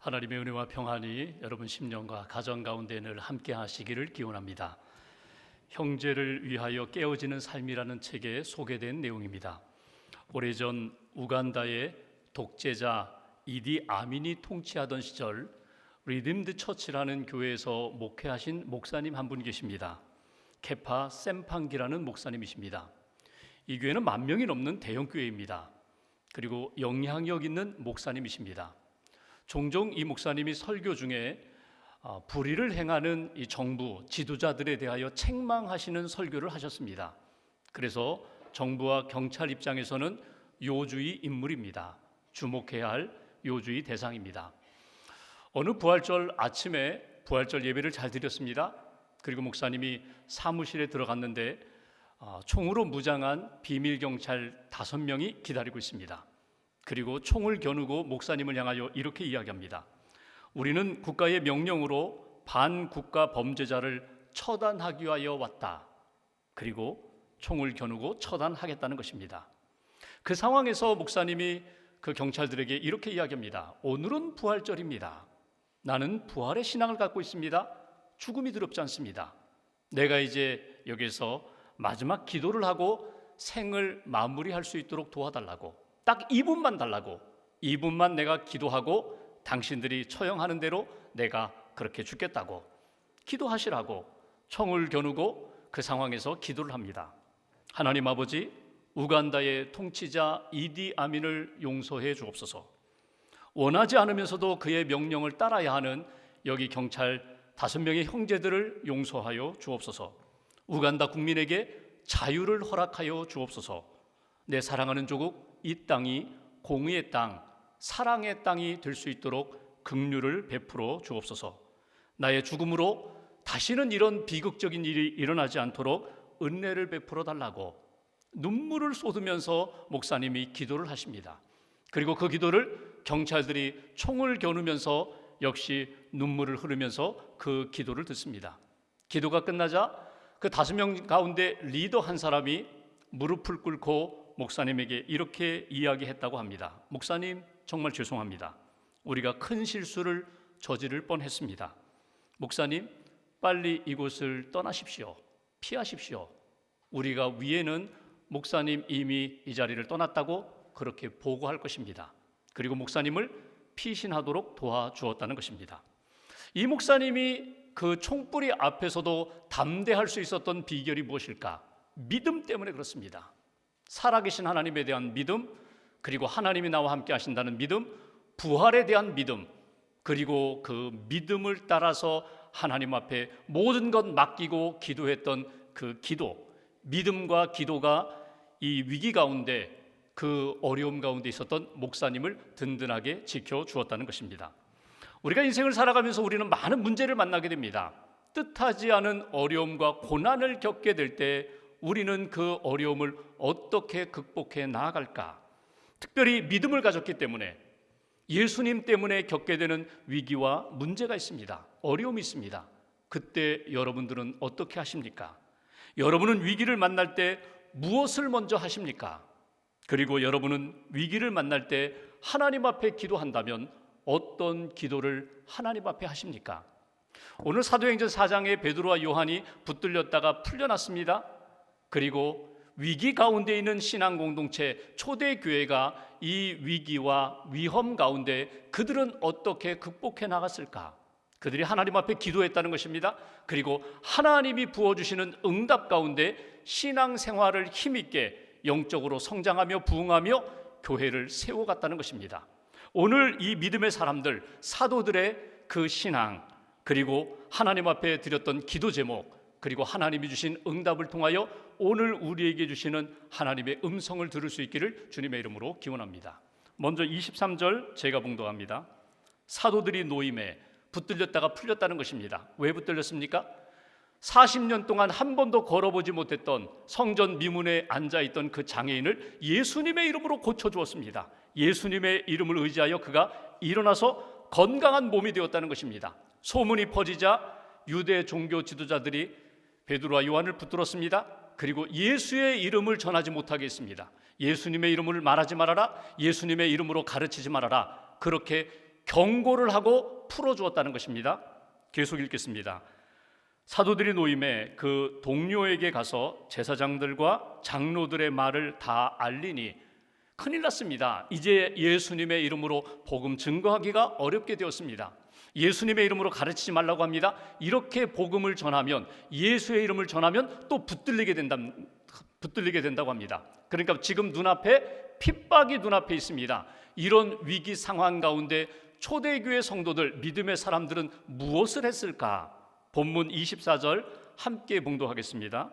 하나님의 은혜와 평안이 여러분 심령과 가정 가운데 늘 함께 하시기를 기원합니다. 형제를 위하여 깨어지는 삶이라는 책에 소개된 내용입니다. 오래전 우간다의 독재자 이디 아민이 통치하던 시절 리딤드 처치라는 교회에서 목회하신 목사님 한 분 계십니다. 케파 샘팡기라는 목사님이십니다. 이 교회는 10,000명이 넘는 대형 교회입니다. 그리고 영향력 있는 목사님이십니다. 종종 이 목사님이 설교 중에 불의를 행하는 이 정부 지도자들에 대하여 책망하시는 설교를 하셨습니다. 그래서 정부와 경찰 입장에서는 요주의 인물입니다. 주목해야 할 요주의 대상입니다. 어느 부활절 아침에 부활절 예배를 잘 드렸습니다. 그리고 목사님이 사무실에 들어갔는데 총으로 무장한 비밀 경찰 5명이 기다리고 있습니다. 그리고 총을 겨누고 목사님을 향하여 이렇게 이야기합니다. 우리는 국가의 명령으로 반국가 범죄자를 처단하기 위하여 왔다. 그리고 총을 겨누고 처단하겠다는 것입니다. 그 상황에서 목사님이 그 경찰들에게 이렇게 이야기합니다. 오늘은 부활절입니다. 나는 부활의 신앙을 갖고 있습니다. 죽음이 두렵지 않습니다. 내가 이제 여기서 마지막 기도를 하고 생을 마무리할 수 있도록 도와달라고, 딱 2분만 달라고, 2분만 내가 기도하고 당신들이 처형하는 대로 내가 그렇게 죽겠다고 기도하시라고 총을 겨누고 그 상황에서 기도를 합니다. 하나님 아버지, 우간다의 통치자 이디 아민을 용서해 주옵소서. 원하지 않으면서도 그의 명령을 따라야 하는 여기 경찰 5명의 형제들을 용서하여 주옵소서. 우간다 국민에게 자유를 허락하여 주옵소서. 내 사랑하는 조국, 이 땅이 공의의 땅, 사랑의 땅이 될 수 있도록 긍휼을 베풀어 주옵소서. 나의 죽음으로 다시는 이런 비극적인 일이 일어나지 않도록 은혜를 베풀어 달라고 눈물을 쏟으면서 목사님이 기도를 하십니다. 그리고 그 기도를 경찰들이 총을 겨누면서 역시 눈물을 흐르면서 그 기도를 듣습니다. 기도가 끝나자 그 5명 가운데 리더 한 사람이 무릎을 꿇고 목사님에게 이렇게 이야기했다고 합니다. 목사님, 정말 죄송합니다. 우리가 큰 실수를 저지를 뻔했습니다. 목사님, 빨리 이곳을 떠나십시오. 피하십시오. 우리가 위에는 목사님 이미 이 자리를 떠났다고 그렇게 보고할 것입니다. 그리고 목사님을 피신하도록 도와주었다는 것입니다. 이 목사님이 그 총불이 앞에서도 담대할 수 있었던 비결이 무엇일까? 믿음 때문에 그렇습니다. 살아계신 하나님에 대한 믿음, 그리고 하나님이 나와 함께 하신다는 믿음, 부활에 대한 믿음, 그리고 그 믿음을 따라서 하나님 앞에 모든 것 맡기고 기도했던 그 기도, 믿음과 기도가 이 위기 가운데, 그 어려움 가운데 있었던 목사님을 든든하게 지켜주었다는 것입니다. 우리가 인생을 살아가면서 우리는 많은 문제를 만나게 됩니다. 뜻하지 않은 어려움과 고난을 겪게 될 때 우리는 그 어려움을 어떻게 극복해 나아갈까? 특별히 믿음을 가졌기 때문에, 예수님 때문에 겪게 되는 위기와 문제가 있습니다. 어려움이 있습니다. 그때 여러분들은 어떻게 하십니까? 여러분은 위기를 만날 때 무엇을 먼저 하십니까? 그리고 여러분은 위기를 만날 때 하나님 앞에 기도한다면 어떤 기도를 하나님 앞에 하십니까? 오늘 사도행전 4장에 베드로와 요한이 붙들렸다가 풀려났습니다. 그리고 위기 가운데 있는 신앙 공동체 초대 교회가 이 위기와 위험 가운데 그들은 어떻게 극복해 나갔을까? 그들이 하나님 앞에 기도했다는 것입니다. 그리고 하나님이 부어주시는 응답 가운데 신앙생활을 힘있게 영적으로 성장하며 부흥하며 교회를 세워갔다는 것입니다. 오늘 이 믿음의 사람들, 사도들의 그 신앙, 그리고 하나님 앞에 드렸던 기도 제목, 그리고 하나님이 주신 응답을 통하여 오늘 우리에게 주시는 하나님의 음성을 들을 수 있기를 주님의 이름으로 기원합니다. 먼저 23절 제가 봉독합니다. 사도들이 노임에 붙들렸다가 풀렸다는 것입니다. 왜 붙들렸습니까? 40년 동안 한 번도 걸어보지 못했던 성전 미문에 앉아있던 그 장애인을 예수님의 이름으로 고쳐주었습니다. 예수님의 이름을 의지하여 그가 일어나서 건강한 몸이 되었다는 것입니다. 소문이 퍼지자 유대 종교 지도자들이 베드로와 요한을 붙들었습니다. 그리고 예수의 이름을 전하지 못하게 했습니다. 예수님의 이름을 말하지 말아라, 예수님의 이름으로 가르치지 말아라, 그렇게 경고를 하고 풀어주었다는 것입니다. 계속 읽겠습니다. 사도들이 노임에 그 동료에게 가서 제사장들과 장로들의 말을 다 알리니 큰일 났습니다. 이제 예수님의 이름으로 복음 증거하기가 어렵게 되었습니다. 예수님의 이름으로 가르치지 말라고 합니다. 이렇게 복음을 전하면, 예수의 이름을 전하면 또 붙들리게 된다고 합니다. 그러니까 지금 눈앞에 핍박이 눈앞에 있습니다. 이런 위기 상황 가운데 초대교회 성도들, 믿음의 사람들은 무엇을 했을까? 본문 24절 함께 봉독하겠습니다.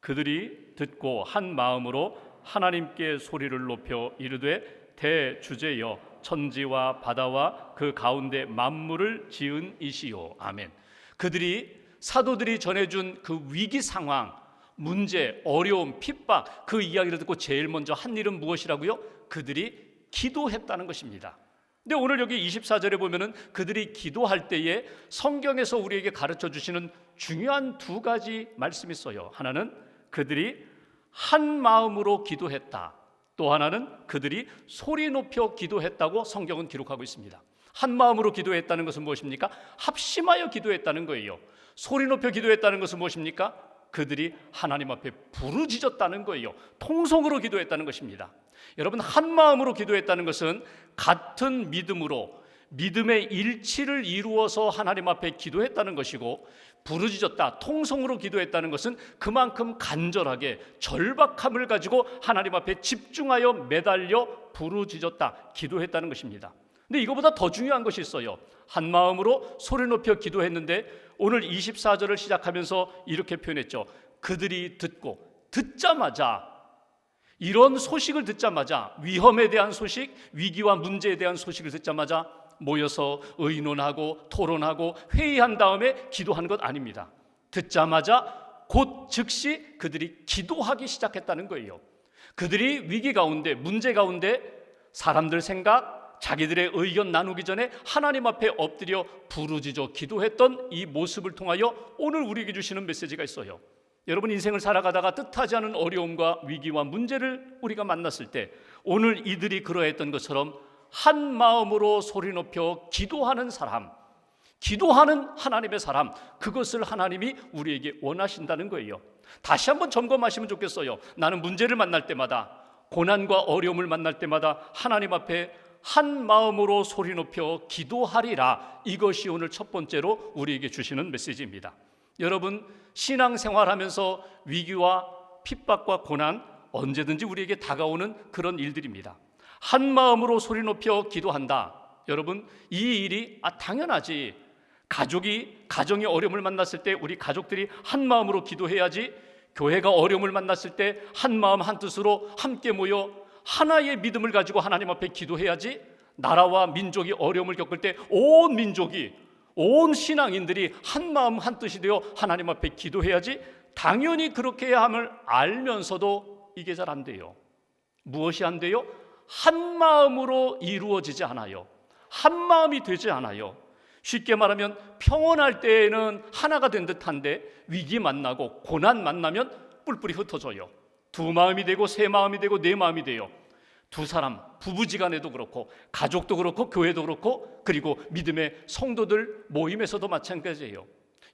그들이 듣고 한 마음으로 하나님께 소리를 높여 이르되 대주제여 천지와 바다와 그 가운데 만물을 지은 이시요. 아멘. 그들이, 사도들이 전해준 그 위기 상황, 문제, 어려움, 핍박, 그 이야기를 듣고 제일 먼저 한 일은 무엇이라고요? 그들이 기도했다는 것입니다. 근데 오늘 여기 24절에 보면은 그들이 기도할 때에 성경에서 우리에게 가르쳐 주시는 중요한 두 가지 말씀이 있어요. 하나는 그들이 한 마음으로 기도했다. 또 하나는 그들이 소리 높여 기도했다고 성경은 기록하고 있습니다. 한 마음으로 기도했다는 것은 무엇입니까? 합심하여 기도했다는 거예요. 소리 높여 기도했다는 것은 무엇입니까? 그들이 하나님 앞에 부르짖었다는 거예요. 통성으로 기도했다는 것입니다. 여러분, 한 마음으로 기도했다는 것은 같은 믿음으로 믿음의 일치를 이루어서 하나님 앞에 기도했다는 것이고, 부르짖었다, 통성으로 기도했다는 것은 그만큼 간절하게 절박함을 가지고 하나님 앞에 집중하여 매달려 부르짖었다, 기도했다는 것입니다. 근데 이거보다 더 중요한 것이 있어요. 한 마음으로 소리 높여 기도했는데 오늘 24절을 시작하면서 이렇게 표현했죠. 그들이 듣자마자, 이런 소식을 듣자마자, 위험에 대한 소식, 위기와 문제에 대한 소식을 듣자마자 모여서 의논하고 토론하고 회의한 다음에 기도하는 것 아닙니다. 듣자마자 곧 즉시 그들이 기도하기 시작했다는 거예요. 그들이 위기 가운데, 문제 가운데 사람들 생각, 자기들의 의견 나누기 전에 하나님 앞에 엎드려 부르짖어 기도했던 이 모습을 통하여 오늘 우리에게 주시는 메시지가 있어요. 여러분, 인생을 살아가다가 뜻하지 않은 어려움과 위기와 문제를 우리가 만났을 때 오늘 이들이 그러했던 것처럼 한 마음으로 소리 높여 기도하는 사람, 기도하는 하나님의 사람, 그것을 하나님이 우리에게 원하신다는 거예요. 다시 한번 점검하시면 좋겠어요. 나는 문제를 만날 때마다, 고난과 어려움을 만날 때마다 하나님 앞에 한 마음으로 소리 높여 기도하리라. 이것이 오늘 첫 번째로 우리에게 주시는 메시지입니다. 여러분, 신앙생활하면서 위기와 핍박과 고난 언제든지 우리에게 다가오는 그런 일들입니다. 한 마음으로 소리 높여 기도한다. 여러분, 이 일이 당연하지. 가정이 어려움을 만났을 때 우리 가족들이 한 마음으로 기도해야지. 교회가 어려움을 만났을 때 한 마음 한 뜻으로 함께 모여 하나의 믿음을 가지고 하나님 앞에 기도해야지. 나라와 민족이 어려움을 겪을 때 온 민족이, 온 신앙인들이 한 마음 한 뜻이 되어 하나님 앞에 기도해야지. 당연히 그렇게 해야 함을 알면서도 이게 잘 안 돼요. 무엇이 안 돼요? 한 마음으로 이루어지지 않아요. 한 마음이 되지 않아요. 쉽게 말하면 평온할 때에는 하나가 된 듯한데 위기 만나고 고난 만나면 뿔뿔이 흩어져요. 두 마음이 되고 세 마음이 되고 네 마음이 돼요. 두 사람, 부부지간에도 그렇고 가족도 그렇고 교회도 그렇고 그리고 믿음의 성도들 모임에서도 마찬가지예요.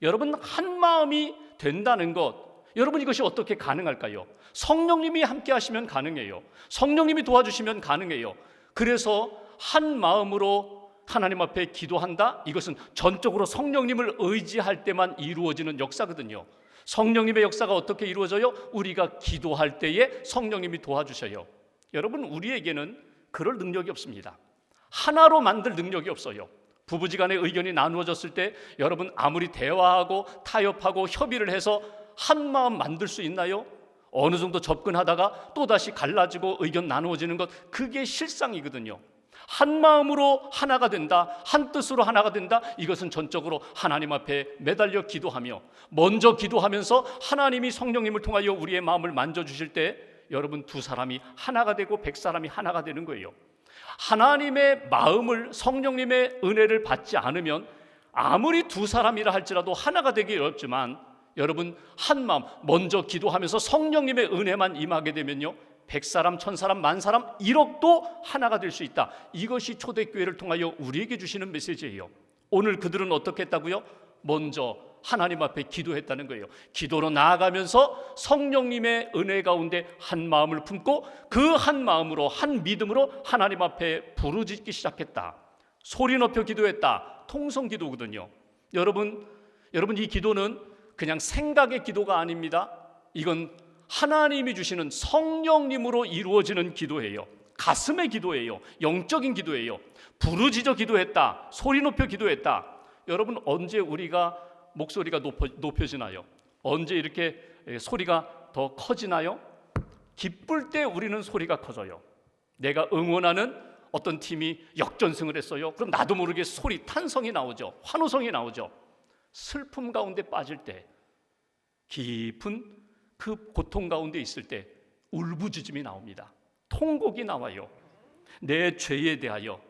여러분, 한 마음이 된다는 것, 여러분, 이것이 어떻게 가능할까요? 성령님이 함께 하시면 가능해요. 성령님이 도와주시면 가능해요. 그래서 한 마음으로 하나님 앞에 기도한다? 이것은 전적으로 성령님을 의지할 때만 이루어지는 역사거든요. 성령님의 역사가 어떻게 이루어져요? 우리가 기도할 때에 성령님이 도와주셔요. 여러분, 우리에게는 그럴 능력이 없습니다. 하나로 만들 능력이 없어요. 부부지간의 의견이 나누어졌을 때 여러분, 아무리 대화하고 타협하고 협의를 해서 한 마음 만들 수 있나요? 어느 정도 접근하다가 또다시 갈라지고 의견 나누어지는 것, 그게 실상이거든요. 한 마음으로 하나가 된다, 한 뜻으로 하나가 된다, 이것은 전적으로 하나님 앞에 매달려 기도하며 먼저 기도하면서 하나님이 성령님을 통하여 우리의 마음을 만져주실 때 여러분, 두 사람이 하나가 되고 100사람이 하나가 되는 거예요. 하나님의 마음을, 성령님의 은혜를 받지 않으면 아무리 두 사람이라 할지라도 하나가 되기 어렵지만 여러분, 한 마음 먼저 기도하면서 성령님의 은혜만 임하게 되면요, 100사람, 1000사람, 10,000사람, 1억도 하나가 될 수 있다. 이것이 초대교회를 통하여 우리에게 주시는 메시지예요. 오늘 그들은 어떻게 했다고요? 먼저 하나님 앞에 기도했다는 거예요. 기도로 나아가면서 성령님의 은혜 가운데 한 마음을 품고 그 한 마음으로, 한 믿음으로 하나님 앞에 부르짖기 시작했다. 소리 높여 기도했다. 통성 기도거든요. 여러분 이 기도는 그냥 생각의 기도가 아닙니다. 이건 하나님이 주시는 성령님으로 이루어지는 기도예요. 가슴의 기도예요. 영적인 기도예요. 부르짖어 기도했다. 소리 높여 기도했다. 여러분, 언제 우리가 목소리가 높여지나요? 언제 이렇게 소리가 더 커지나요? 기쁠 때 우리는 소리가 커져요. 내가 응원하는 어떤 팀이 역전승을 했어요. 그럼 나도 모르게 소리, 탄성이 나오죠. 환호성이 나오죠. 슬픔 가운데 빠질 때, 깊은 그 고통 가운데 있을 때 울부짖음이 나옵니다. 통곡이 나와요. 내 죄에 대하여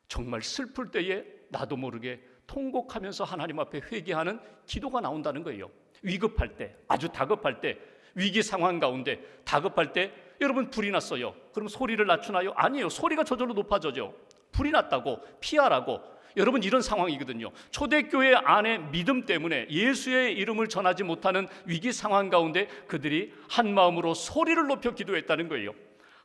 정말 슬플 때에 나도 모르게 통곡하면서 하나님 앞에 회개하는 기도가 나온다는 거예요. 위급할 때, 아주 다급할 때, 위기 상황 가운데 다급할 때, 여러분 불이 났어요. 그럼 소리를 낮추나요? 아니에요. 소리가 저절로 높아져죠. 불이 났다고 피하라고. 여러분, 이런 상황이거든요. 초대교회 안에 믿음 때문에 예수의 이름을 전하지 못하는 위기 상황 가운데 그들이 한 마음으로 소리를 높여 기도했다는 거예요.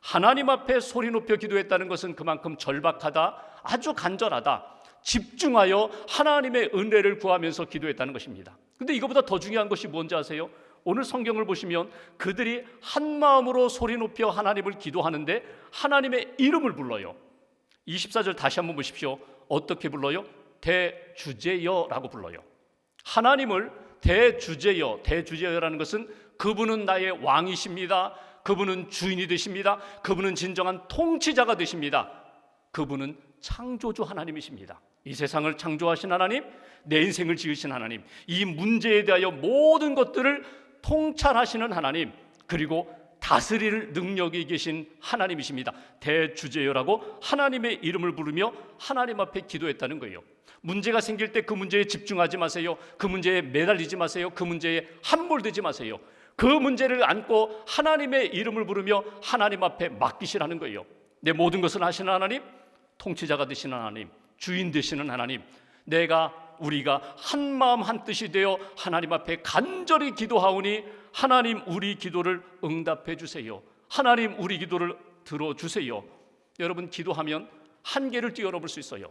하나님 앞에 소리 높여 기도했다는 것은 그만큼 절박하다, 아주 간절하다, 집중하여 하나님의 은혜를 구하면서 기도했다는 것입니다. 근데 이거보다 더 중요한 것이 뭔지 아세요? 오늘 성경을 보시면 그들이 한 마음으로 소리 높여 하나님을 기도하는데 하나님의 이름을 불러요. 24절 다시 한번 보십시오. 어떻게 불러요? 대주제여라고 불러요. 하나님을 대주제여, 대주제여라는 것은 그분은 나의 왕이십니다. 그분은 주인이 되십니다. 그분은 진정한 통치자가 되십니다. 그분은 창조주 하나님이십니다. 이 세상을 창조하신 하나님, 내 인생을 지으신 하나님, 이 문제에 대하여 모든 것들을 통찰하시는 하나님, 그리고 다스릴 능력이 계신 하나님이십니다. 대주제여라고 하나님의 이름을 부르며 하나님 앞에 기도했다는 거예요. 문제가 생길 때 그 문제에 집중하지 마세요. 그 문제에 매달리지 마세요. 그 문제에 함몰되지 마세요. 그 문제를 안고 하나님의 이름을 부르며 하나님 앞에 맡기시라는 거예요. 내 모든 것을 하시는 하나님, 통치자가 되시는 하나님, 주인 되시는 하나님, 우리가 한 마음 한 뜻이 되어 하나님 앞에 간절히 기도하오니 하나님 우리 기도를 응답해 주세요. 하나님 우리 기도를 들어주세요. 여러분, 기도하면 한계를 뛰어넘을 수 있어요.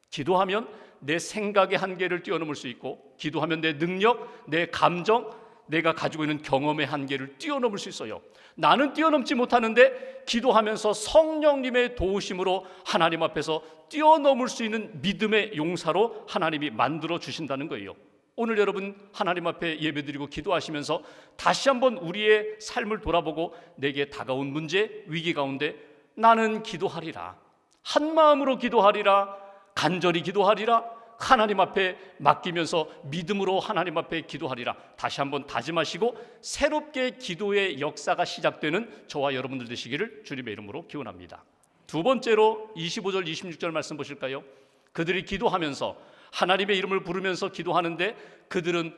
기도하면 내 생각의 한계를 뛰어넘을 수 있고, 기도하면 내 능력, 내 감정, 내가 가지고 있는 경험의 한계를 뛰어넘을 수 있어요. 나는 뛰어넘지 못하는데 기도하면서 성령님의 도우심으로 하나님 앞에서 뛰어넘을 수 있는 믿음의 용사로 하나님이 만들어 주신다는 거예요. 오늘 여러분 하나님 앞에 예배드리고 기도하시면서 다시 한번 우리의 삶을 돌아보고 내게 다가온 문제, 위기 가운데 나는 기도하리라, 한 마음으로 기도하리라, 간절히 기도하리라, 하나님 앞에 맡기면서 믿음으로 하나님 앞에 기도하리라, 다시 한번 다짐하시고 새롭게 기도의 역사가 시작되는 저와 여러분들 되시기를 주님의 이름으로 기원합니다. 두 번째로 25절 26절 말씀 보실까요? 그들이 기도하면서 하나님의 이름을 부르면서 기도하는데 그들은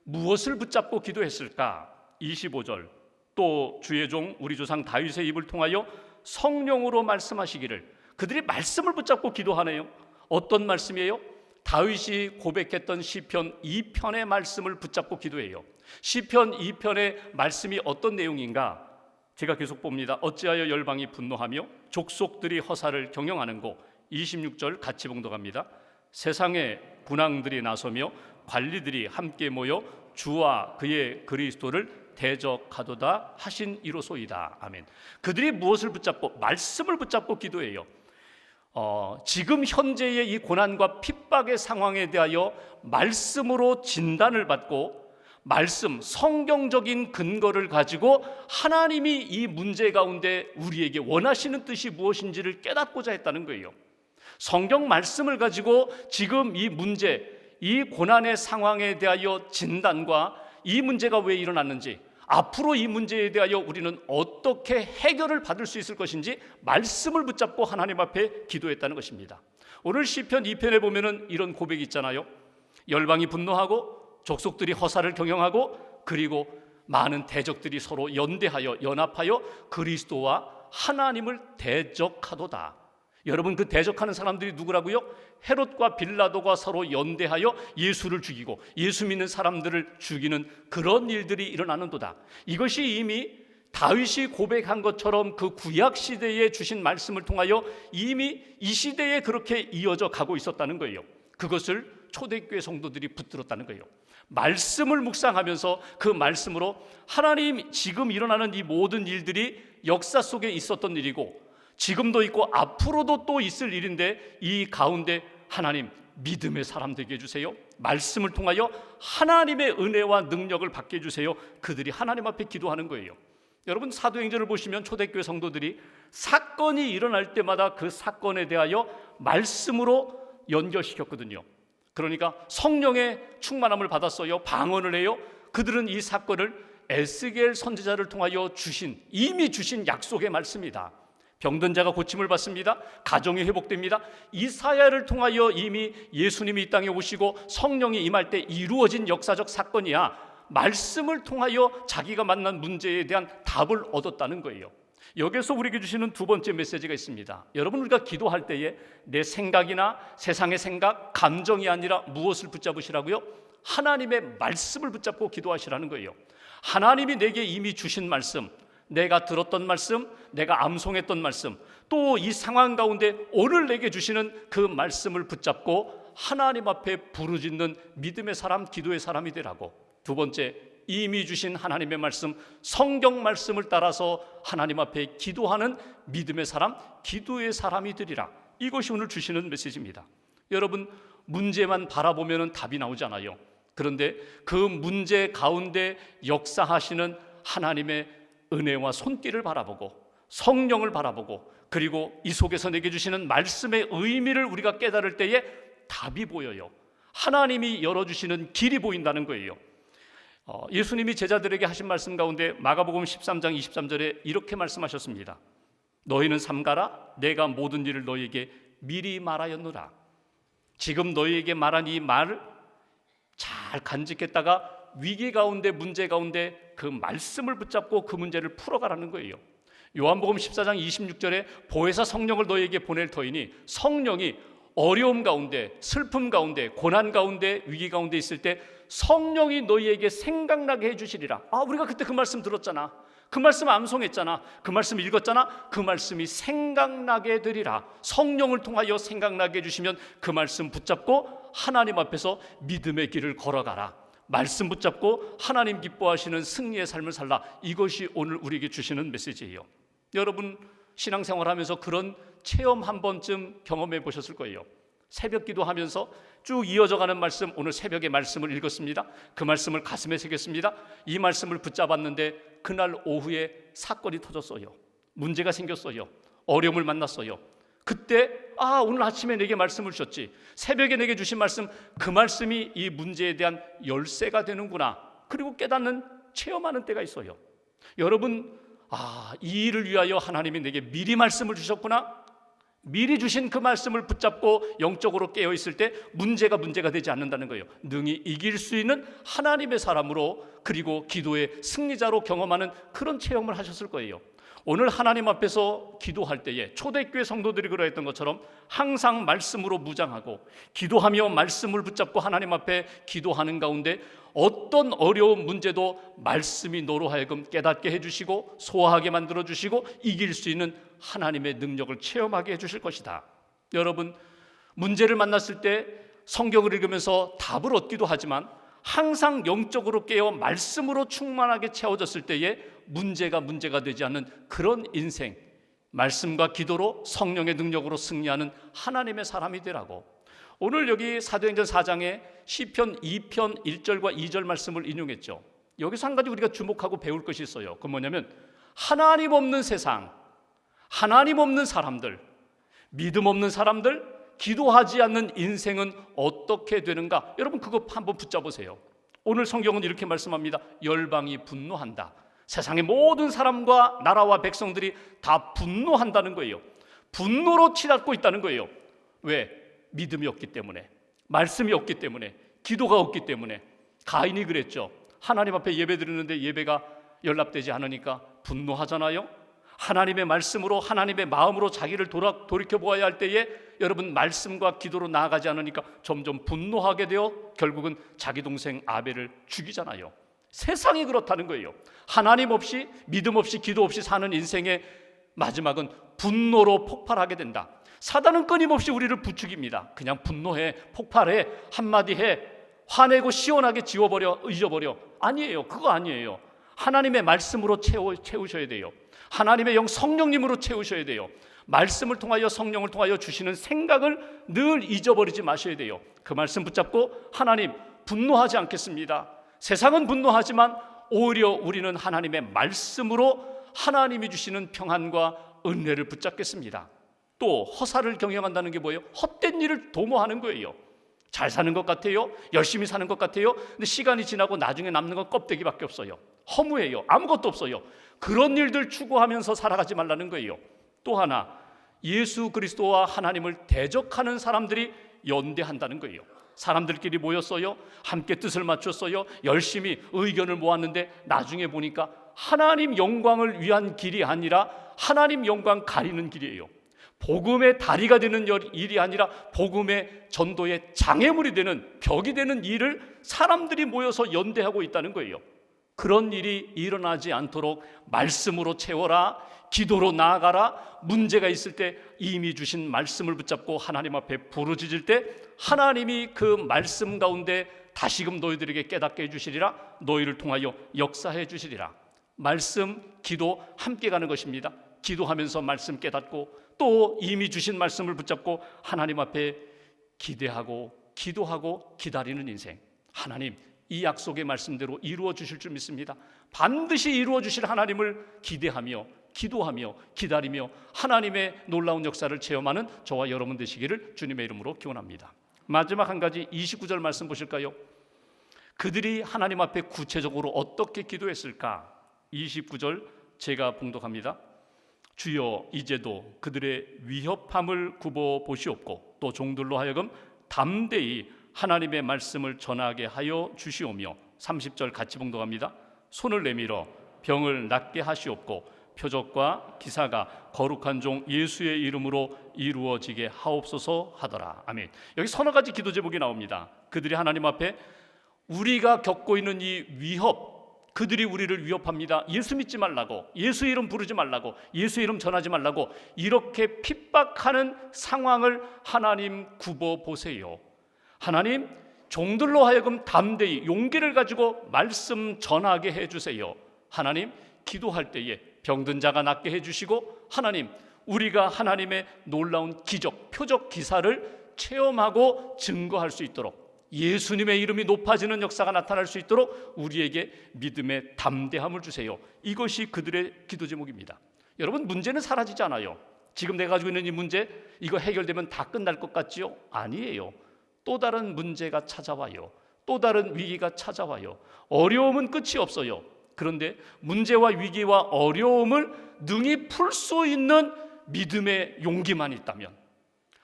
무엇을 붙잡고 기도했을까? 25절, 또 주의 종 우리 조상 다윗의 입을 통하여 성령으로 말씀하시기를, 그들이 말씀을 붙잡고 기도하네요. 어떤 말씀이에요? 다윗이 고백했던 시편 2편의 말씀을 붙잡고 기도해요. 시편 2편의 말씀이 어떤 내용인가? 제가 계속 봅니다. 어찌하여 열방이 분노하며 족속들이 허사를 경영하는고. 26절 같이 봉독합니다. 세상에 군왕들이 나서며 관리들이 함께 모여 주와 그의 그리스도를 대적하도다 하신 이로소이다. 아멘. 그들이 무엇을 붙잡고? 말씀을 붙잡고 기도해요. 지금 현재의 이 고난과 핍박의 상황에 대하여 말씀으로 진단을 받고 말씀, 성경적인 근거를 가지고 하나님이 이 문제 가운데 우리에게 원하시는 뜻이 무엇인지를 깨닫고자 했다는 거예요. 성경 말씀을 가지고 지금 이 문제, 이 고난의 상황에 대하여 진단과 이 문제가 왜 일어났는지, 앞으로 이 문제에 대하여 우리는 어떻게 해결을 받을 수 있을 것인지 말씀을 붙잡고 하나님 앞에 기도했다는 것입니다. 오늘 시편 2편에 보면은 이런 고백이 있잖아요. 열방이 분노하고 족속들이 허사를 경영하고, 그리고 많은 대적들이 서로 연대하여 연합하여 그리스도와 하나님을 대적하도다. 여러분, 그 대적하는 사람들이 누구라고요? 헤롯과 빌라도가 서로 연대하여 예수를 죽이고 예수 믿는 사람들을 죽이는 그런 일들이 일어나는도다. 이것이 이미 다윗이 고백한 것처럼 그 구약 시대에 주신 말씀을 통하여 이미 이 시대에 그렇게 이어져 가고 있었다는 거예요. 그것을 초대교회 성도들이 붙들었다는 거예요. 말씀을 묵상하면서 그 말씀으로 하나님, 지금 일어나는 이 모든 일들이 역사 속에 있었던 일이고 지금도 있고 앞으로도 또 있을 일인데 이 가운데 하나님 믿음의 사람 되게 해주세요. 말씀을 통하여 하나님의 은혜와 능력을 받게 해주세요. 그들이 하나님 앞에 기도하는 거예요. 여러분, 사도행전을 보시면 초대교회 성도들이 사건이 일어날 때마다 그 사건에 대하여 말씀으로 연결시켰거든요. 그러니까 성령의 충만함을 받았어요. 방언을 해요. 그들은 이 사건을 에스겔 선지자를 통하여 이미 주신 약속의 말씀이다. 병든 자가 고침을 받습니다. 가정이 회복됩니다. 이사야를 통하여 이미 예수님이 이 땅에 오시고 성령이 임할 때 이루어진 역사적 사건이야. 말씀을 통하여 자기가 만난 문제에 대한 답을 얻었다는 거예요. 여기서 우리에게 주시는 두 번째 메시지가 있습니다. 여러분, 우리가 기도할 때에 내 생각이나 세상의 생각, 감정이 아니라 무엇을 붙잡으시라고요? 하나님의 말씀을 붙잡고 기도하시라는 거예요. 하나님이 내게 이미 주신 말씀, 내가 들었던 말씀, 내가 암송했던 말씀, 또 이 상황 가운데 오늘 내게 주시는 그 말씀을 붙잡고 하나님 앞에 부르짖는 믿음의 사람, 기도의 사람이 되라고. 두 번째, 이미 주신 하나님의 말씀, 성경 말씀을 따라서 하나님 앞에 기도하는 믿음의 사람, 기도의 사람이 되리라. 이것이 오늘 주시는 메시지입니다. 여러분, 문제만 바라보면 답이 나오지 않아요. 그런데 그 문제 가운데 역사하시는 하나님의 은혜와 손길을 바라보고 성령을 바라보고 그리고 이 속에서 내게 주시는 말씀의 의미를 우리가 깨달을 때에 답이 보여요. 하나님이 열어주시는 길이 보인다는 거예요. 예수님이 제자들에게 하신 말씀 가운데 마가복음 13장 23절에 이렇게 말씀하셨습니다. 너희는 삼가라. 내가 모든 일을 너희에게 미리 말하였노라. 지금 너희에게 말한 이 말을 잘 간직했다가 위기 가운데, 문제 가운데 그 말씀을 붙잡고 그 문제를 풀어가라는 거예요. 요한복음 14장 26절에 보혜사 성령을 너희에게 보낼 터이니 성령이 어려움 가운데, 슬픔 가운데, 고난 가운데, 위기 가운데 있을 때 성령이 너희에게 생각나게 해주시리라. 우리가 그때 그 말씀 들었잖아. 그 말씀 암송했잖아. 그 말씀 읽었잖아. 그 말씀이 생각나게 되리라. 성령을 통하여 생각나게 해주시면 그 말씀 붙잡고 하나님 앞에서 믿음의 길을 걸어가라. 말씀 붙잡고 하나님 기뻐하시는 승리의 삶을 살라. 이것이 오늘 우리에게 주시는 메시지예요. 여러분, 신앙생활하면서 그런 체험 한 번쯤 경험해 보셨을 거예요. 새벽 기도하면서 쭉 이어져가는 말씀, 오늘 새벽에 말씀을 읽었습니다. 그 말씀을 가슴에 새겼습니다. 이 말씀을 붙잡았는데 그날 오후에 사건이 터졌어요. 문제가 생겼어요. 어려움을 만났어요. 그때 오늘 아침에 내게 말씀을 주셨지, 새벽에 내게 주신 말씀, 그 말씀이 이 문제에 대한 열쇠가 되는구나. 그리고 깨닫는, 체험하는 때가 있어요. 여러분, 이 일을 위하여 하나님이 내게 미리 말씀을 주셨구나. 미리 주신 그 말씀을 붙잡고 영적으로 깨어있을 때 문제가 되지 않는다는 거예요. 능히 이길 수 있는 하나님의 사람으로, 그리고 기도의 승리자로 경험하는 그런 체험을 하셨을 거예요. 오늘 하나님 앞에서 기도할 때에 초대교회 성도들이 그러했던 것처럼 항상 말씀으로 무장하고 기도하며 말씀을 붙잡고 하나님 앞에 기도하는 가운데 어떤 어려운 문제도 말씀이 너로 하여금 깨닫게 해주시고 소화하게 만들어주시고 이길 수 있는 하나님의 능력을 체험하게 해주실 것이다. 여러분, 문제를 만났을 때 성경을 읽으면서 답을 얻기도 하지만 항상 영적으로 깨어 말씀으로 충만하게 채워졌을 때에 문제가 되지 않는 그런 인생, 말씀과 기도로 성령의 능력으로 승리하는 하나님의 사람이 되라고. 오늘 여기 사도행전 4장에 시편 2편 1절과 2절 말씀을 인용했죠. 여기서 한 가지 우리가 주목하고 배울 것이 있어요. 그건 뭐냐면 하나님 없는 세상, 하나님 없는 사람들, 믿음 없는 사람들, 기도하지 않는 인생은 어떻게 되는가? 여러분, 그거 한번 붙잡으세요. 오늘 성경은 이렇게 말씀합니다. 열방이 분노한다. 세상의 모든 사람과 나라와 백성들이 다 분노한다는 거예요. 분노로 치닫고 있다는 거예요. 왜? 믿음이 없기 때문에, 말씀이 없기 때문에, 기도가 없기 때문에. 가인이 그랬죠. 하나님 앞에 예배 드리는데 예배가 연락되지 않으니까 분노하잖아요. 하나님의 말씀으로, 하나님의 마음으로 자기를 돌이켜 보아야 할 때에 여러분, 말씀과 기도로 나아가지 않으니까 점점 분노하게 되어 결국은 자기 동생 아벨을 죽이잖아요. 세상이 그렇다는 거예요. 하나님 없이, 믿음 없이, 기도 없이 사는 인생의 마지막은 분노로 폭발하게 된다. 사단은 끊임없이 우리를 부추깁니다. 그냥 분노해, 폭발해, 한마디 해, 화내고 시원하게 지워버려, 잊어버려. 아니에요. 그거 아니에요. 하나님의 말씀으로 채우셔야 돼요. 하나님의 영 성령님으로 채우셔야 돼요. 말씀을 통하여, 성령을 통하여 주시는 생각을 늘 잊어버리지 마셔야 돼요. 그 말씀 붙잡고, 하나님 분노하지 않겠습니다. 세상은 분노하지만 오히려 우리는 하나님의 말씀으로 하나님이 주시는 평안과 은혜를 붙잡겠습니다. 또 허사를 경영한다는 게 뭐예요? 헛된 일을 도모하는 거예요. 잘 사는 것 같아요. 열심히 사는 것 같아요. 근데 시간이 지나고 나중에 남는 건 껍데기밖에 없어요. 허무해요. 아무것도 없어요. 그런 일들 추구하면서 살아가지 말라는 거예요. 또 하나, 예수 그리스도와 하나님을 대적하는 사람들이 연대한다는 거예요. 사람들끼리 모였어요. 함께 뜻을 맞췄어요. 열심히 의견을 모았는데 나중에 보니까 하나님 영광을 위한 길이 아니라 하나님 영광 가리는 길이에요. 복음의 다리가 되는 일이 아니라 복음의 전도의 장애물이 되는, 벽이 되는 일을 사람들이 모여서 연대하고 있다는 거예요. 그런 일이 일어나지 않도록 말씀으로 채워라, 기도로 나아가라. 문제가 있을 때 이미 주신 말씀을 붙잡고 하나님 앞에 부르짖을 때 하나님이 그 말씀 가운데 다시금 너희들에게 깨닫게 해주시리라. 너희를 통하여 역사해 주시리라. 말씀, 기도 함께 가는 것입니다. 기도하면서 말씀 깨닫고 또 이미 주신 말씀을 붙잡고 하나님 앞에 기대하고 기도하고 기다리는 인생. 하나님, 이 약속의 말씀대로 이루어 주실 줄 믿습니다. 반드시 이루어 주실 하나님을 기대하며 기도하며 기다리며 하나님의 놀라운 역사를 체험하는 저와 여러분 되시기를 주님의 이름으로 기원합니다. 마지막 한 가지 29절 말씀 보실까요? 그들이 하나님 앞에 구체적으로 어떻게 기도했을까? 29절 제가 봉독합니다. 주여, 이제도 그들의 위협함을 굽어 보시옵고 또 종들로 하여금 담대히 하나님의 말씀을 전하게 하여 주시오며 30절 같이 봉독합니다. 손을 내밀어 병을 낫게 하시옵고 표적과 기사가 거룩한 종 예수의 이름으로 이루어지게 하옵소서 하더라. 아멘. 여기 서너 가지 기도 제목이 나옵니다. 그들이 하나님 앞에 우리가 겪고 있는 이 위협, 그들이 우리를 위협합니다. 예수 믿지 말라고, 예수 이름 부르지 말라고, 예수 이름 전하지 말라고 이렇게 핍박하는 상황을 하나님 굽어 보세요. 하나님, 종들로 하여금 담대히 용기를 가지고 말씀 전하게 해주세요. 하나님, 기도할 때에 병든 자가 낫게 해주시고 하나님, 우리가 하나님의 놀라운 기적, 표적, 기사를 체험하고 증거할 수 있도록 예수님의 이름이 높아지는 역사가 나타날 수 있도록 우리에게 믿음의 담대함을 주세요. 이것이 그들의 기도 제목입니다. 여러분, 문제는 사라지지 않아요. 지금 내가 가지고 있는 이 문제, 이거 해결되면 다 끝날 것 같지요? 아니에요. 또 다른 문제가 찾아와요. 또 다른 위기가 찾아와요. 어려움은 끝이 없어요. 그런데 문제와 위기와 어려움을 능히 풀 수 있는 믿음의 용기만 있다면,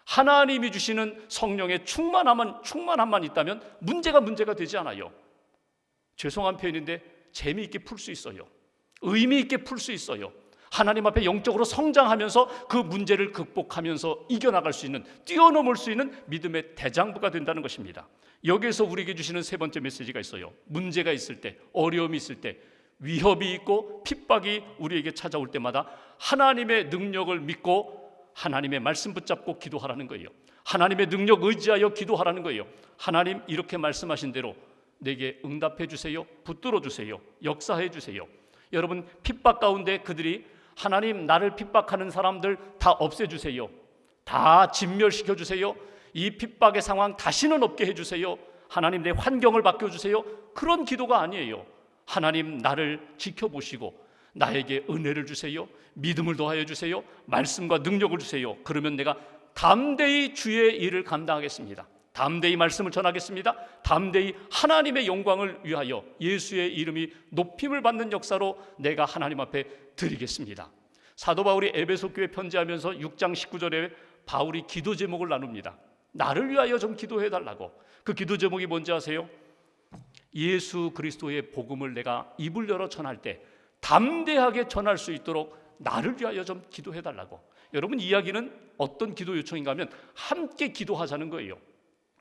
하나님이 주시는 성령의 충만함만 있다면 문제가 되지 않아요. 죄송한 표현인데 재미있게 풀 수 있어요. 의미 있게 풀 수 있어요. 하나님 앞에 영적으로 성장하면서 그 문제를 극복하면서 이겨나갈 수 있는, 뛰어넘을 수 있는 믿음의 대장부가 된다는 것입니다. 여기에서 우리에게 주시는 세 번째 메시지가 있어요. 문제가 있을 때, 어려움이 있을 때, 위협이 있고 핍박이 우리에게 찾아올 때마다 하나님의 능력을 믿고 하나님의 말씀 붙잡고 기도하라는 거예요. 하나님의 능력 의지하여 기도하라는 거예요. 하나님, 이렇게 말씀하신 대로 내게 응답해 주세요. 붙들어 주세요. 역사해 주세요. 여러분, 핍박 가운데 그들이 하나님, 나를 핍박하는 사람들 다 없애주세요. 다 진멸시켜 주세요. 이 핍박의 상황 다시는 없게 해주세요. 하나님, 내 환경을 바꿔주세요. 그런 기도가 아니에요. 하나님, 나를 지켜보시고 나에게 은혜를 주세요. 믿음을 더하여 주세요. 말씀과 능력을 주세요. 그러면 내가 담대히 주의 일을 감당하겠습니다. 담대히 말씀을 전하겠습니다. 담대히 하나님의 영광을 위하여 예수의 이름이 높임을 받는 역사로 내가 하나님 앞에 드리겠습니다. 사도 바울이 에베소 교회 편지하면서 6장 19절에 바울이 기도 제목을 나눕니다. 나를 위하여 좀 기도해 달라고. 그 기도 제목이 뭔지 아세요? 예수 그리스도의 복음을 내가 입을 열어 전할 때 담대하게 전할 수 있도록 나를 위하여 좀 기도해 달라고. 여러분, 이야기는 어떤 기도 요청인가 하면 함께 기도하자는 거예요.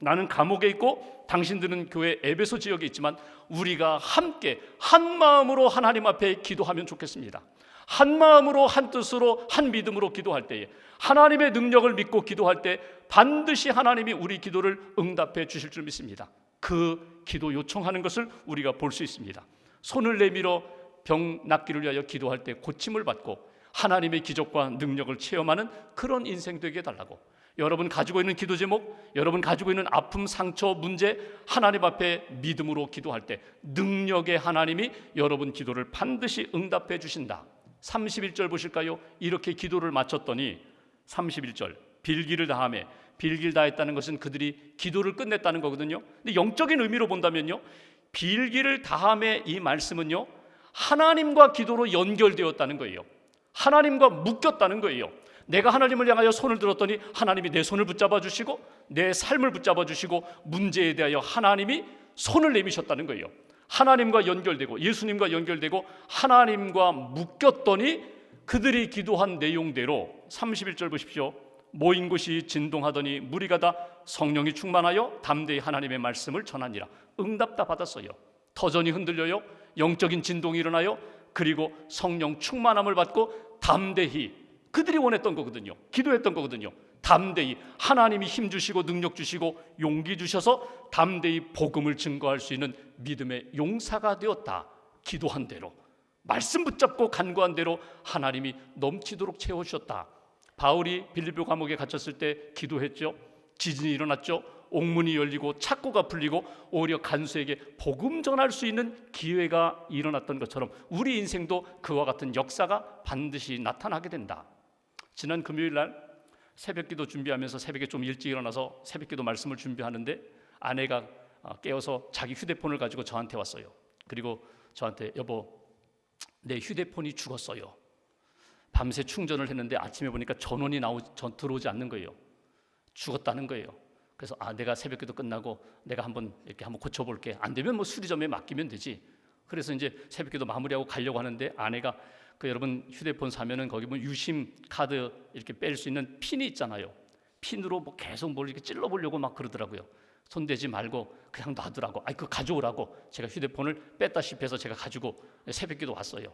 나는 감옥에 있고 당신들은 교회 에베소 지역에 있지만 우리가 함께 한 마음으로 하나님 앞에 기도하면 좋겠습니다. 한 마음으로 한 뜻으로 한 믿음으로 기도할 때에 하나님의 능력을 믿고 기도할 때 반드시 하나님이 우리 기도를 응답해 주실 줄 믿습니다. 그 기도 요청하는 것을 우리가 볼 수 있습니다. 손을 내밀어 병 낫기를 위하여 기도할 때 고침을 받고 하나님의 기적과 능력을 체험하는 그런 인생 되게 해달라고. 여러분 가지고 있는 기도 제목, 여러분 가지고 있는 아픔, 상처, 문제 하나님 앞에 믿음으로 기도할 때 능력의 하나님이 여러분 기도를 반드시 응답해 주신다. 31절 보실까요? 이렇게 기도를 마쳤더니 31절 빌기를 다하며, 빌기를 다했다는 것은 그들이 기도를 끝냈다는 거거든요. 근데 영적인 의미로 본다면요, 빌기를 다함의 이 말씀은요, 하나님과 기도로 연결되었다는 거예요. 하나님과 묶였다는 거예요. 내가 하나님을 향하여 손을 들었더니 하나님이 내 손을 붙잡아 주시고 내 삶을 붙잡아 주시고 문제에 대하여 하나님이 손을 내미셨다는 거예요. 하나님과 연결되고 예수님과 연결되고 하나님과 묶였더니 그들이 기도한 내용대로 31절 보십시오. 모인 곳이 진동하더니 무리가 다 성령이 충만하여 담대히 하나님의 말씀을 전하니라. 응답 다 받았어요. 터전이 흔들려요. 영적인 진동이 일어나요. 그리고 성령 충만함을 받고 담대히, 그들이 원했던 거거든요. 기도했던 거거든요. 담대히 하나님이 힘 주시고 능력 주시고 용기 주셔서 담대히 복음을 증거할 수 있는 믿음의 용사가 되었다. 기도한 대로, 말씀 붙잡고 간구한 대로 하나님이 넘치도록 채워주셨다. 바울이 빌립보 감옥에 갇혔을 때 기도했죠. 지진이 일어났죠. 옥문이 열리고 창고가 풀리고 오히려 간수에게 복음 전할 수 있는 기회가 일어났던 것처럼 우리 인생도 그와 같은 역사가 반드시 나타나게 된다. 지난 금요일 날 새벽기도 준비하면서 새벽에 좀 일찍 일어나서 새벽기도 말씀을 준비하는데 아내가 깨어서 자기 휴대폰을 가지고 저한테 왔어요. 그리고 저한테 여보, 내 휴대폰이 죽었어요. 밤새 충전을 했는데 아침에 보니까 전원이 들어오지 않는 거예요. 죽었다는 거예요. 그래서 내가 새벽기도 끝나고 내가 한번 고쳐볼게. 안 되면 뭐 수리점에 맡기면 되지. 그래서 이제 새벽기도 마무리하고 가려고 하는데 아내가 여러분 휴대폰 사면은 거기 뭐 유심 카드 이렇게 뺄 수 있는 핀이 있잖아요. 핀으로 뭐 계속 뭘 이렇게 찔러보려고 막 그러더라고요. 손대지 말고 그냥 놔두라고. 그거 가져오라고. 제가 휴대폰을 뺐다시피 해서 제가 가지고 새벽기도 왔어요.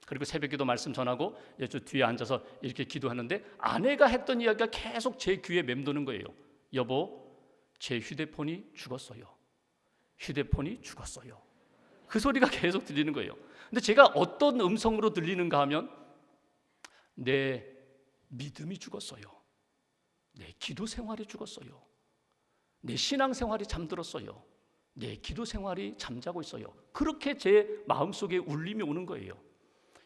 그리고 새벽기도 말씀 전하고 저 뒤에 앉아서 이렇게 기도하는데 아내가 했던 이야기가 계속 제 귀에 맴도는 거예요. 여보, 제 휴대폰이 죽었어요. 휴대폰이 죽었어요. 그 소리가 계속 들리는 거예요. 근데 제가 어떤 음성으로 들리는가 하면 내 믿음이 죽었어요. 내 기도 생활이 죽었어요. 내 신앙 생활이 잠들었어요. 내 기도 생활이 잠자고 있어요. 그렇게 제 마음속에 울림이 오는 거예요.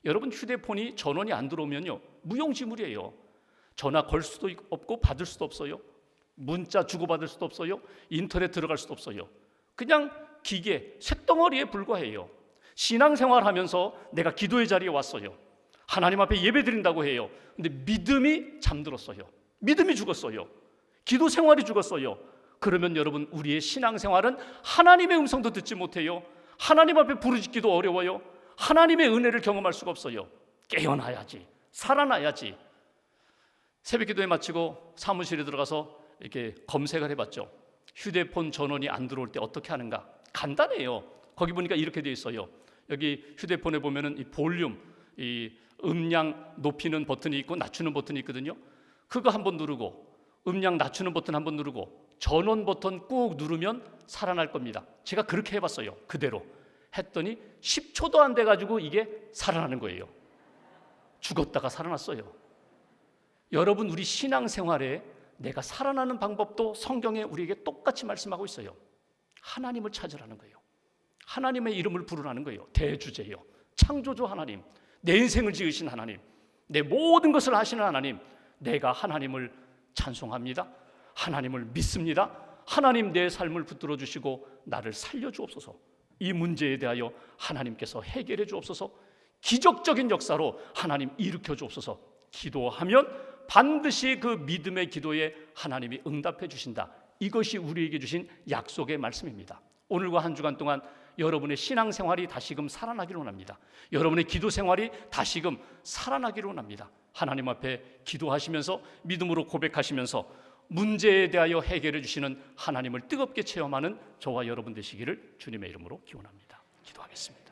여러분, 휴대폰이 전원이 안 들어오면요, 무용지물이에요. 전화 걸 수도 없고 받을 수도 없어요. 문자 주고받을 수도 없어요. 인터넷 들어갈 수도 없어요. 그냥 기계, 쇳덩어리에 불과해요. 신앙생활 하면서 내가 기도의 자리에 왔어요. 하나님 앞에 예배 드린다고 해요. 근데 믿음이 잠들었어요. 믿음이 죽었어요. 기도 생활이 죽었어요. 그러면 여러분, 우리의 신앙생활은 하나님의 음성도 듣지 못해요. 하나님 앞에 부르짖기도 어려워요. 하나님의 은혜를 경험할 수가 없어요. 깨어나야지, 살아나야지. 새벽기도에 마치고 사무실에 들어가서 이렇게 검색을 해봤죠. 휴대폰 전원이 안 들어올 때 어떻게 하는가? 간단해요. 거기 보니까 이렇게 돼 있어요. 여기 휴대폰에 보면은 이 볼륨, 이 음량 높이는 버튼이 있고 낮추는 버튼이 있거든요. 그거 한번 누르고 음량 낮추는 버튼 한번 누르고 전원 버튼 꾹 누르면 살아날 겁니다. 제가 그렇게 해봤어요. 그대로 했더니 10초도 안 돼가지고 이게 살아나는 거예요. 죽었다가 살아났어요. 여러분, 우리 신앙생활에 내가 살아나는 방법도 성경에 우리에게 똑같이 말씀하고 있어요. 하나님을 찾으라는 거예요. 하나님의 이름을 부르라는 거예요. 대주제요, 창조주 하나님, 내 인생을 지으신 하나님, 내 모든 것을 하시는 하나님. 내가 하나님을 찬송합니다. 하나님을 믿습니다. 하나님, 내 삶을 붙들어 주시고 나를 살려주옵소서. 이 문제에 대하여 하나님께서 해결해 주옵소서. 기적적인 역사로 하나님 일으켜 주옵소서. 기도하면 반드시 그 믿음의 기도에 하나님이 응답해 주신다. 이것이 우리에게 주신 약속의 말씀입니다. 오늘과 한 주간 동안 여러분의 신앙생활이 다시금 살아나기를 원합니다. 여러분의 기도생활이 다시금 살아나기를 원합니다. 하나님 앞에 기도하시면서 믿음으로 고백하시면서 문제에 대하여 해결해 주시는 하나님을 뜨겁게 체험하는 저와 여러분 되시기를 주님의 이름으로 기원합니다. 기도하겠습니다.